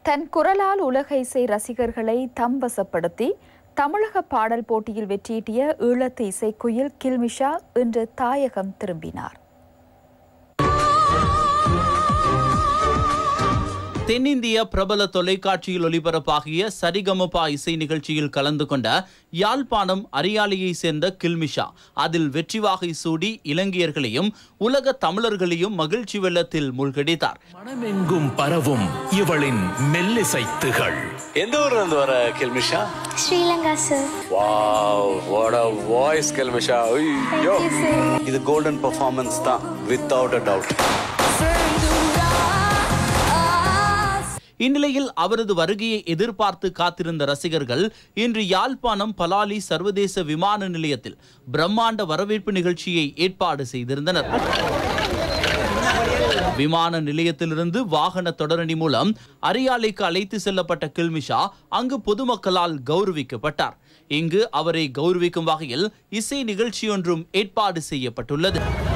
தன் குரலால் உலக இசை ரசிகர்களை தம்வசப்படுத்தி தமிழக பாடல் போட்டியில் வெற்றியீட்டிய ஈழத்து இசைக்குயில் கில்மிஷா இன்று தாயகம் திரும்பினார். தென்னிந்திய பிரபல தொலைக்காட்சியில் ஒளிபரப்பாகிய சரிகமபா இசை நிகழ்ச்சியில் கலந்து கொண்ட யாழ்ப்பாணம் அரியாலையை சேர்ந்த கில்மிஷா அதில் வெற்றி வாகை சூடி இலங்கையர்களையும் உலக தமிழர்களையும் மகிழ்ச்சி வெள்ளத்தில் மூழ்கடித்தார். மனமெங்கும் பரவும் இவளின் மெல்லிசைத்துகள். எந்த ஊர்ல இருந்து வர Kilmisha? Sri Lanka sir. Wow, what a voice Kilmisha. ஐயோ, இது கோல்டன் பெர்ஃபார்மன்ஸ் தான் without a doubt. இந்நிலையில் அவரது வருகையை எதிர்பார்த்து காத்திருந்த ரசிகர்கள் இன்று யாழ்ப்பாணம் பலாலி சர்வதேச விமான நிலையத்தில் பிரம்மாண்ட வரவேற்பு நிகழ்ச்சியை ஏற்பாடு செய்திருந்தனர். விமான நிலையத்திலிருந்து வாகன தொடரணி மூலம் அரியாலைக்கு அழைத்து செல்லப்பட்ட கில்மிஷா அங்கு பொதுமக்களால் கௌரவிக்கப்பட்டார். இங்கு அவரை கௌரவிக்கும் வகையில் இசை நிகழ்ச்சியொன்றும் ஏற்பாடு செய்யப்பட்டுள்ளது.